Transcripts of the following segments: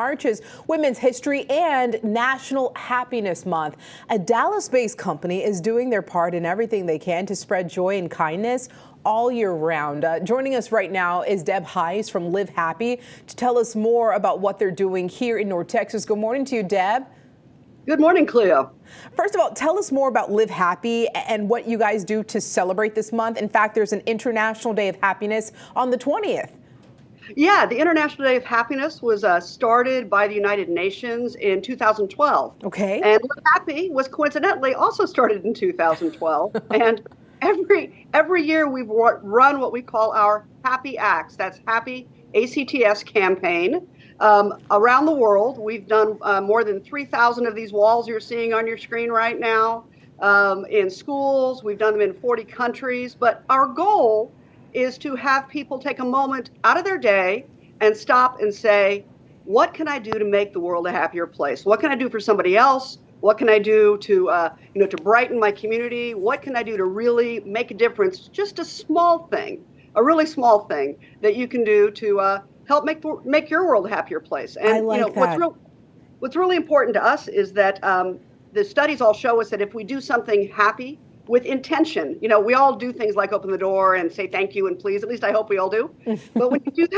March is Women's History and National Happiness Month. A Dallas-based company is doing their part in everything they can to spread joy and kindness all year round. Joining us right now is Deb Heiss from Live Happy to tell us more about what they're doing here in North Texas. Good morning to you, Deb. Good morning, Cleo. First of all, tell us more about Live Happy and what you guys do to celebrate this month. In fact, there's an International Day of Happiness on the 20th. Yeah, the International Day of Happiness was started by the United Nations in 2012. Okay. And Live Happy was coincidentally also started in 2012. And every year we've run what we call our Happy Acts. That's Happy ACTS campaign. Around the world, we've done more than 3,000 of these walls you're seeing on your screen right now. In schools, we've done them in 40 countries. But our goal is to have people take a moment out of their day and stop and say, what can I do to make the world a happier place? What can I do for somebody else? What can I do to, to brighten my community? What can I do to really make a difference? Just a small thing, a really small thing that you can do to help make your world a happier place. And I like that. What's really important to us is that the studies all show us that if we do something happy with intention, we all do things like open the door and say thank you and please. At least I hope we all do. But when you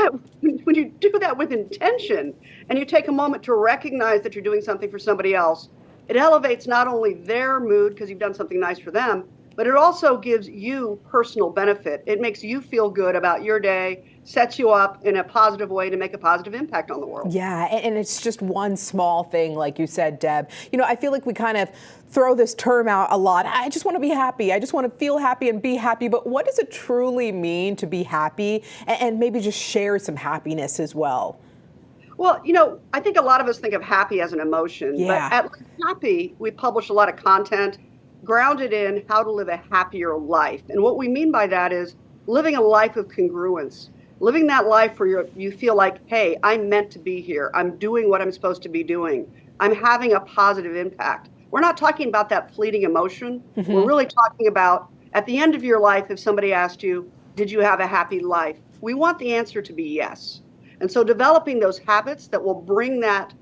do that with intention, and you take a moment to recognize that you're doing something for somebody else, it elevates not only their mood because you've done something nice for them, but it also gives you personal benefit. It makes you feel good about your day, sets you up in a positive way to make a positive impact on the world. Yeah, and it's just one small thing, like you said, Deb. I feel like we kind of throw this term out a lot. I just want to be happy. I just want to feel happy and be happy. But what does it truly mean to be happy? And maybe just share some happiness as well. Well, I think a lot of us think of happy as an emotion. Yeah. But at Live Happy, we publish a lot of content grounded in how to live a happier life. And what we mean by that is living a life of congruence, living that life where you feel like, hey, I'm meant to be here. I'm doing what I'm supposed to be doing. I'm having a positive impact. We're not talking about that fleeting emotion. Mm-hmm. We're really talking about at the end of your life, if somebody asked you, did you have a happy life? We want the answer to be yes. And so developing those habits that will bring that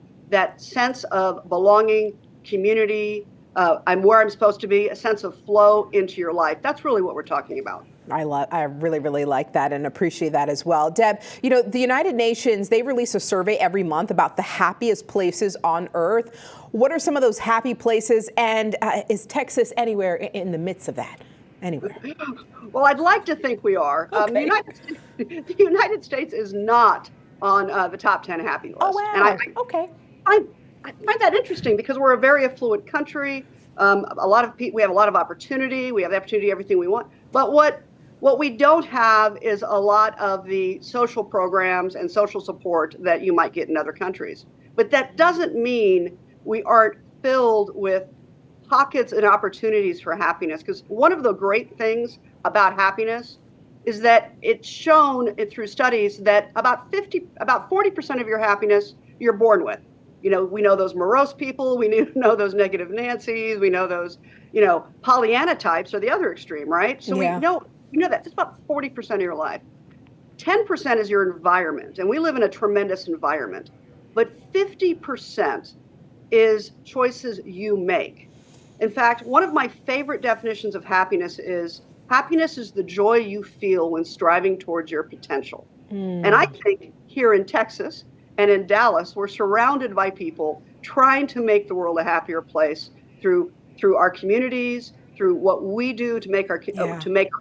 sense of belonging, community, I'm where I'm supposed to be, a sense of flow into your life. That's really what we're talking about. I really, really like that and appreciate that as well. Deb, the United Nations, they release a survey every month about the happiest places on Earth. What are some of those happy places, and is Texas anywhere in the midst of that? Anywhere? Well, I'd like to think we are. Okay. The United States is not on the top 10 happy list. Oh, wow. And I find that interesting because we're a very affluent country. We have a lot of opportunity. We have the opportunity to everything we want. But what we don't have is a lot of the social programs and social support that you might get in other countries. But that doesn't mean we aren't filled with pockets and opportunities for happiness. Because one of the great things about happiness is that it's shown through studies that about 40% of your happiness you're born with. We know those morose people. We know those negative Nancys. We know those, Pollyanna types are the other extreme, right? So yeah. we know that. It's about 40% of your life. 10% is your environment, and we live in a tremendous environment. But 50% is choices you make. In fact, one of my favorite definitions of happiness is the joy you feel when striving towards your potential. And I think here in Texas, and in Dallas, we're surrounded by people trying to make the world a happier place through our communities, through what we do to make our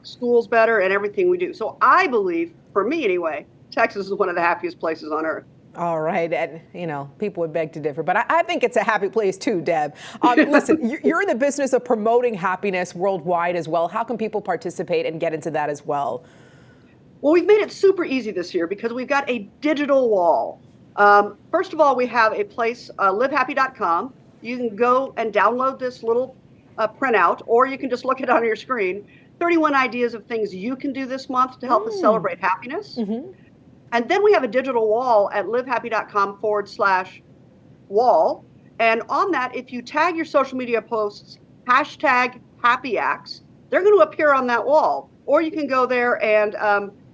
schools better and everything we do. So I believe, for me anyway, Texas is one of the happiest places on earth. All right. And, people would beg to differ, but I think it's a happy place too, Deb. Listen, you're in the business of promoting happiness worldwide as well. How can people participate and get into that as well? Well, we've made it super easy this year because we've got a digital wall. First of all, we have a place, livehappy.com. You can go and download this little printout, or you can just look at it on your screen. 31 ideas of things you can do this month to help us celebrate happiness. Mm-hmm. And then we have a digital wall at livehappy.com/wall. And on that, if you tag your social media posts, #HappyActs, they're going to appear on that wall. Or you can go there and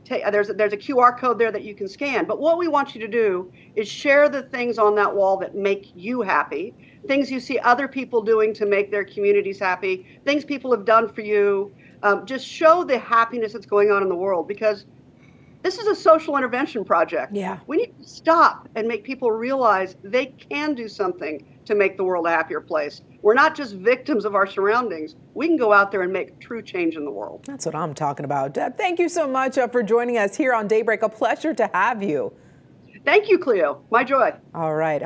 there's a QR code there that you can scan. But what we want you to do is share the things on that wall that make you happy, things you see other people doing to make their communities happy, things people have done for you. Just show the happiness that's going on in the world, because this is a social intervention project. Yeah. We need to stop and make people realize they can do something to make the world a happier place. We're not just victims of our surroundings. We can go out there and make true change in the world. That's what I'm talking about. Deb, thank you so much for joining us here on Daybreak. A pleasure to have you. Thank you, Cleo. My joy. All right.